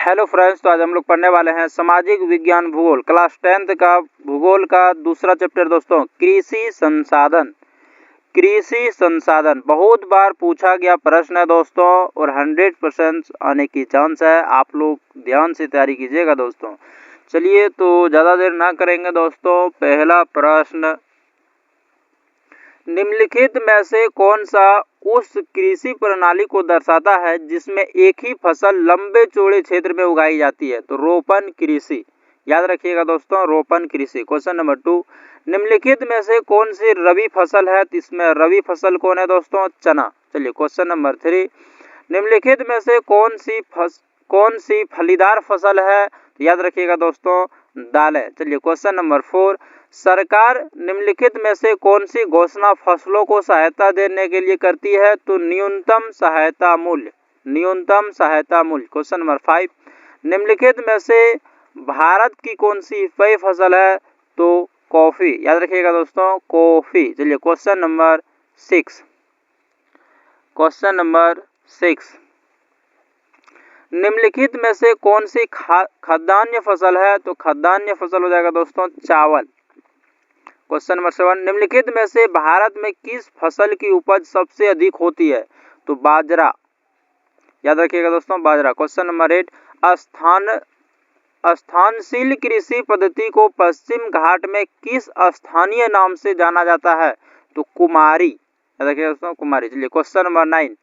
Hello friends, तो आज हम लोग पढ़ने वाले हैं सामाजिक विज्ञान भूगोल क्लास 10th का भूगोल का दूसरा चैप्टर दोस्तों, कृषि संसाधन। कृषि संसाधन बहुत बार पूछा गया प्रश्न है दोस्तों और 100% आने की चांस है। आप लोग ध्यान से तैयारी कीजिएगा दोस्तों। चलिए तो ज़्यादा देर ना करेंगे दोस्तों। पहला प्रश्न, निम्नलिखित में से कौन सा उस कृषि प्रणाली को दर्शाता है जिसमें एक ही फसल लंबे चौड़े क्षेत्र में उगाई जाती है? तो रोपण कृषि, याद रखिएगा दोस्तों, रोपण कृषि। क्वेश्चन नंबर 2, निम्नलिखित में से कौन सी रबी फसल है? तो इसमें रबी फसल कौन है दोस्तों? चना। चलिए क्वेश्चन नंबर 3, निम्नलिखित में से कौन सी फलीदार फसल है? तो याद रखिएगा दोस्तों, दालें। चलिए क्वेश्चन नंबर 4, सरकार निम्नलिखित में से कौन सी घोषणा फसलों को सहायता देने के लिए करती है? तो न्यूनतम सहायता मूल्य। न्यूनतम सहायता मूल्य। क्वेश्चन नंबर 5, निम्नलिखित में से भारत की कौन सी पेय फसल है? तो कॉफी। याद रखिएगा दोस्तों, कॉफी। चलिए क्वेश्चन नंबर 6। क्वेश्चन नंबर 6, निम्नलिखित में से कौन सी खाद्यान्न फसल है? तो खाद्यान्न फसल हो जाएगा दोस्तों चावल। क्वेश्चन नंबर 7, निम्नलिखित में से भारत में किस फसल की उपज सबसे अधिक होती है? तो बाजरा। याद रखिएगा दोस्तों, बाजरा। क्वेश्चन नंबर 8, स्थानशील कृषि पद्धति को पश्चिम घाट में किस स्थानीय नाम से जाना जाता है? तो कुमारी। याद रखिएगा दोस्तों, कुमारी। चलिए क्वेश्चन नंबर 9,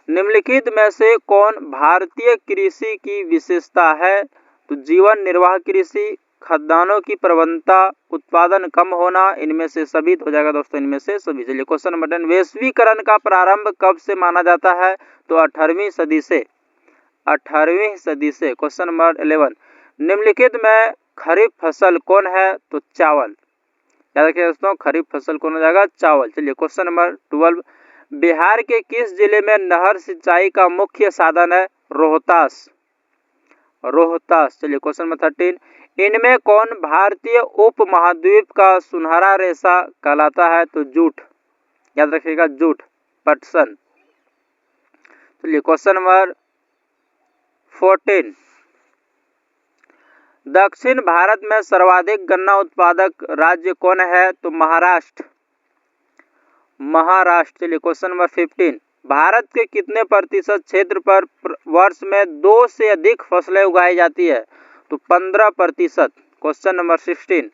निम्नलिखित में से कौन भारतीय कृषि की विशेषता है? तो जीवन निर्वाह कृषि, खाद्यान्नों की प्रबंधता, उत्पादन कम होना, इनमें से सभी। हो जाएगा दोस्तों इनमें से सभी। चलिए क्वेश्चन नंबर 10, वैश्वीकरण का प्रारंभ कब से माना जाता है? तो 18वीं सदी से। 18वीं सदी से। क्वेश्चन नंबर 11, निम्नलिखित में खरीफ फसल कौन है? तो चावल। याद रखिए दोस्तों, खरीफ फसल कौन हो जाएगा? चावल। चलिए क्वेश्चन नंबर 12, बिहार के किस जिले में नहर सिंचाई का मुख्य साधन है? रोहतास। रोहतास। चलिए क्वेश्चन नंबर 13, इनमें कौन भारतीय उपमहाद्वीप का सुनहरा रेशा कहलाता है? तो जूट। याद रखिएगा, जूट, पटसन। चलिए क्वेश्चन नंबर 14, दक्षिण भारत में सर्वाधिक गन्ना उत्पादक राज्य कौन है? तो महाराष्ट्र। महाराष्ट्र। चलिए क्वेश्चन नंबर 15, भारत के कितने प्रतिशत क्षेत्र पर वर्ष में 2 से अधिक फसलें उगाई जाती है? तो 15%। क्वेश्चन नंबर 16,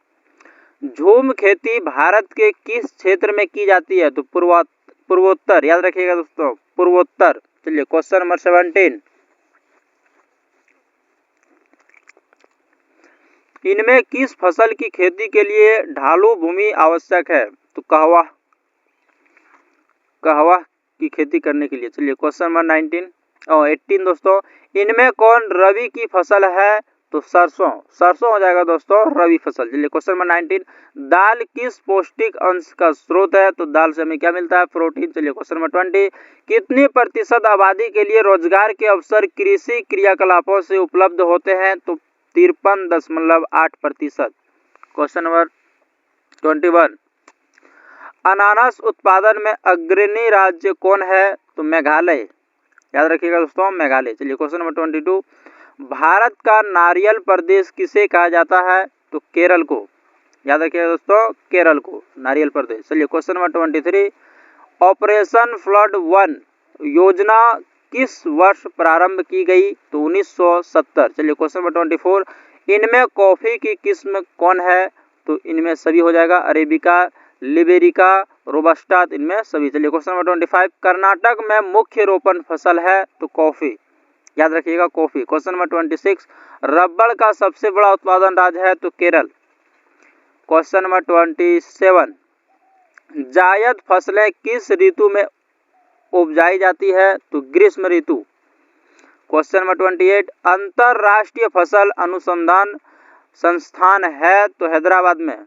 झूम खेती भारत के किस क्षेत्र में की जाती है? तो पूर्वोत्तर। याद रखिएगा दोस्तों, पूर्वोत्तर। चलिए क्वेश्चन नंबर 17, इनमें किस फसल की खेती के लिए ढालू भूमि आवश्यक है? तो कहवा। कहवा की खेती करने के लिए। चलिए क्वेश्चन नंबर 18 दोस्तों, इनमें कौन रबी की फसल है? तो सरसों। सरसों हो जाएगा दोस्तों रबी फसल। चलिए क्वेश्चन नंबर 19, दाल किस पौष्टिक अंश का स्रोत है? तो दाल से हमें क्या मिलता है? प्रोटीन। चलिए क्वेश्चन नंबर 20, कितनी प्रतिशत आबादी के लिए रोजगार के अवसर कृषि क्रियाकलापों से उपलब्ध होते हैं? तो 53.8%। क्वेश्चन नंबर 21, अनानास उत्पादन में अग्रणी राज्य कौन है? तो मेघालय। याद रखिएगा दोस्तों, मेघालय। चलिए क्वेश्चन नंबर 22, भारत का नारियल प्रदेश किसे कहा जाता है? तो केरल को। याद रखिएगा दोस्तों, केरल को नारियल प्रदेश। चलिए क्वेश्चन नंबर 23, ऑपरेशन फ्लड 1 योजना किस वर्ष प्रारंभ की गई? तो 1970। चलिए क्वेश्चन नंबर 24, इनमें कॉफी की किस्म कौन है? तो इनमें सभी हो जाएगा, अरेबिका, लिबेरिका, रोबस्टा, इनमें सभी। चलिए क्वेश्चन नंबर 25, कर्नाटक में मुख्य रोपण फसल है? तो कॉफी। याद रखिएगा, कॉफी। क्वेश्चन नंबर 26, रबड़ का सबसे बड़ा उत्पादन राज्य है? तो केरल। क्वेश्चन नंबर 27, जायद फसलें किस ऋतु में उपजाई जाती है? तो ग्रीष्म ऋतु। क्वेश्चन नंबर 28, अंतरराष्ट्रीय फसल अनुसंधान संस्थान है? तो हैदराबाद में।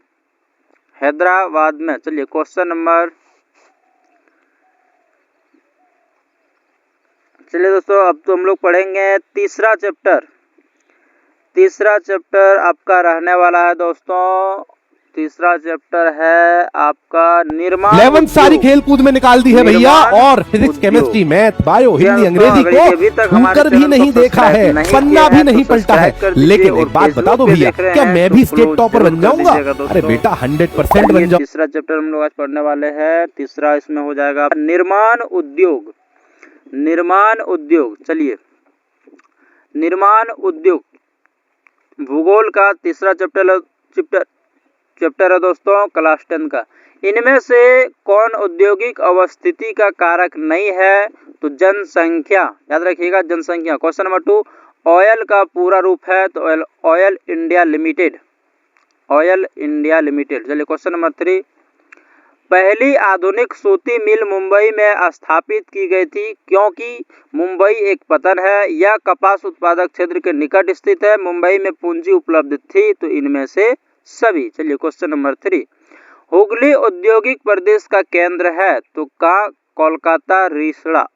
हैदराबाद में। चलिए क्वेश्चन नंबर, चलिए दोस्तों अब तो हम लोग पढ़ेंगे तीसरा चैप्टर। तीसरा चैप्टर आपका रहने वाला है दोस्तों, तीसरा चैप्टर है आपका निर्माण 11 सारी खेल कूद में निकाल दी है भैया, और physics, chemistry, math, bio, Hindi, अंग्रेजी को छूकर भी नहीं देखा है, पन्ना भी नहीं पलटा है। लेकिन एक बात बता दो भैया, क्या मैं भी स्टेट टॉपर बन जाऊंगा? अरे बेटा 100% बन जाऊंगा। तीसरा चैप्टर हम लोग आज पढ़ने वाले हैं। तीसरा इसमें हो जाएगा निर्माण उद्योग। निर्माण उद्योग, चलिए निर्माण उद्योग भूगोल का तीसरा चैप्टर है दोस्तों, क्लास 10 का। इनमें से कौन औद्योगिक अवस्थिति का कारक नहीं है? तो जनसंख्या, याद रखिएगा जनसंख्या। क्वेश्चन नंबर 2, ऑयल का पूरा रूप है तो oil India limited, oil India limited. चलिए क्वेश्चन नंबर 3, पहली आधुनिक सूती मिल मुंबई में स्थापित की गई थी क्योंकि मुंबई एक पतन है, यह कपास उत्पादक क्षेत्र के निकट स्थित है, मुंबई में पूंजी उपलब्ध थी, तो इनमें से सभी। चलिए क्वेश्चन नंबर 3, हुगली औद्योगिक प्रदेश का केंद्र है तो कहाँ? कोलकाता, रिसडा,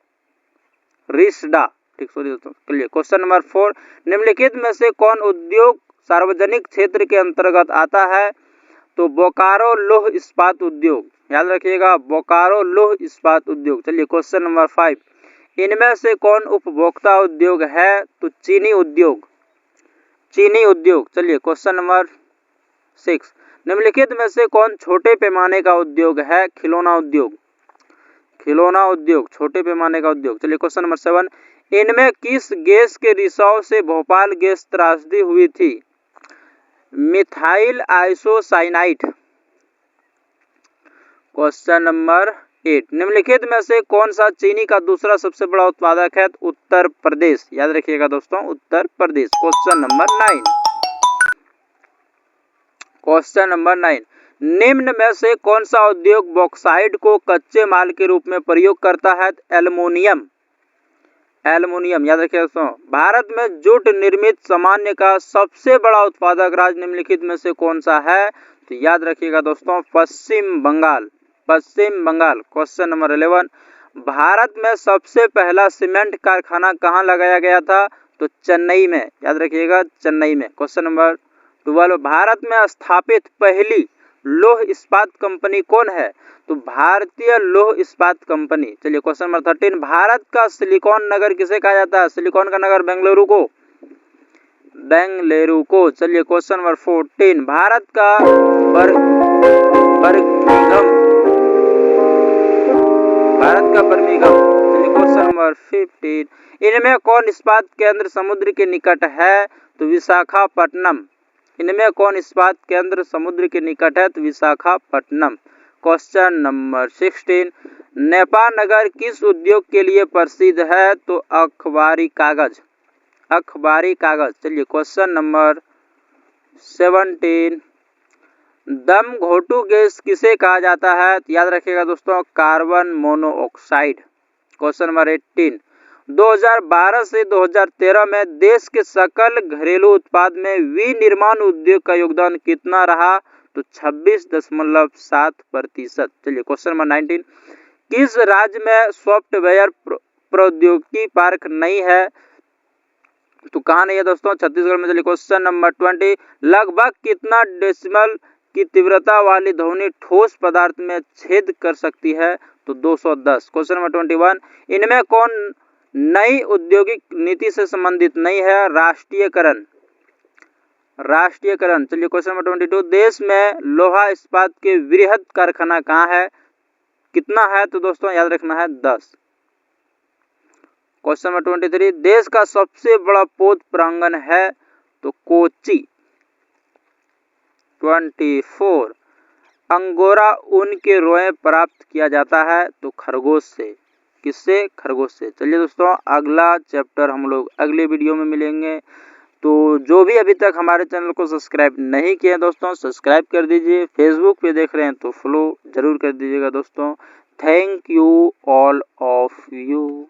ठीक सॉरी दोस्तों। चलिए क्वेश्चन नंबर 4, निम्नलिखित में से कौन उद्योग सार्वजनिक क्षेत्र के अंतर्गत आता है? तो बोकारो लौह इस्पात उद्योग, याद रखिएगा बोकारो लौह इस्पात उद्योग। चलिए क्वेश्चन नंबर 5, इनमें से कौन उपभोक्ता उद्योग है? तो चीनी उद्योग, चीनी उद्योग। चलिए क्वेश्चन नंबर 6, निम्नलिखित में से कौन छोटे पैमाने का उद्योग है? खिलौना उद्योग, खिलौना उद्योग छोटे पैमाने का उद्योग। चलिए क्वेश्चन नंबर 7, इनमें किस गैस के रिसाव से भोपाल गैस त्रासदी हुई थी? Methyl isocyanide. क्वेश्चन नंबर 8, निम्नलिखित में से कौन सा चीनी का दूसरा सबसे बड़ा उत्पादक है? उत्तर प्रदेश, याद रखिएगा दोस्तों Uttar Pradesh. Question number 9, question number 9, निम्न में से कौन सा उद्योग बॉक्साइट को कच्चे माल के रूप में प्रयोग करता है? एल्युमिनियम, एल्युमिनियम, याद रखिए दोस्तों। भारत में जूट निर्मित सामान का सबसे बड़ा उत्पादक राज्य निम्नलिखित में से कौन सा है? तो याद रखिएगा दोस्तों पश्चिम बंगाल, पश्चिम बंगाल। क्वेश्चन नंबर 11, भारत में सबसे पहला सीमेंट कारखाना कहाँ लगाया गया था? तो चेन्नई में, याद रखिएगा चेन्नई में। क्वेश्चन नंबर 12, भारत में स्थापित पहली लौह इस्पात कंपनी कौन है? तो भारतीय लौह इस्पात कंपनी। चलिए क्वेश्चन नंबर 13, भारत का सिलिकॉन नगर किसे कहा जाता है? सिलिकॉन का नगर बेंगलुरु को, बेंगलुरु को। चलिए क्वेश्चन नंबर 14, भारत का बर्मिंघम, भारत का बर्मिंघम। चलिए क्वेश्चन नंबर 15, इनमें कौन इस्पात केंद्र समुद्र के निकट है? तो विशाखापट्टनम। इनमें कौन इस्पात केंद्र समुद्र के निकट है? तो विशाखापट्टनम। क्वेश्चन नंबर 16, नेपाल नगर किस उद्योग के लिए प्रसिद्ध है? तो अखबारी कागज, अखबारी कागज। चलिए क्वेश्चन नंबर 17, दम घोटू गैस किसे कहा जाता है? तो याद रखिएगा दोस्तों कार्बन मोनोऑक्साइड। क्वेश्चन नंबर 18, 2012 से 2013 में देश के सकल घरेलू उत्पाद में विनिर्माण उद्योग का योगदान कितना रहा? तो 26.7%। चलिए क्वेश्चन नंबर 19, किस राज्य में सॉफ्टवेयर प्रौद्योगिकी पार्क नहीं है? तो कहाँ नहीं है दोस्तों? छत्तीसगढ़ में। चलिए क्वेश्चन नंबर 20, लगभग कितना डेसिबल की तीव्रता वाली ध्वनि ठोस पदार्थ में छेद कर सकती है? तो 210। क्वेश्चन नंबर 21, इनमें कौन नई औद्योगिक नीति से संबंधित नहीं है? राष्ट्रीयकरण, राष्ट्रीयकरण। चलिए क्वेश्चन नंबर 22, देश में लोहा इस्पात के वृहद कारखाना कहाँ है? कितना है? तो दोस्तों याद रखना है 10। क्वेश्चन नंबर 23, देश का सबसे बड़ा पौध प्रांगण है? तो कोच्चि। 24, अंगोरा ऊन के रोए प्राप्त किया जाता है? तो खरगोश से। किससे? खरगोश से। चलिए दोस्तों अगला चैप्टर हम लोग अगले वीडियो में मिलेंगे। तो जो भी अभी तक हमारे चैनल को सब्सक्राइब नहीं किया दोस्तों सब्सक्राइब कर दीजिए। फेसबुक पे देख रहे हैं तो फॉलो जरूर कर दीजिएगा दोस्तों। Thank you all of you.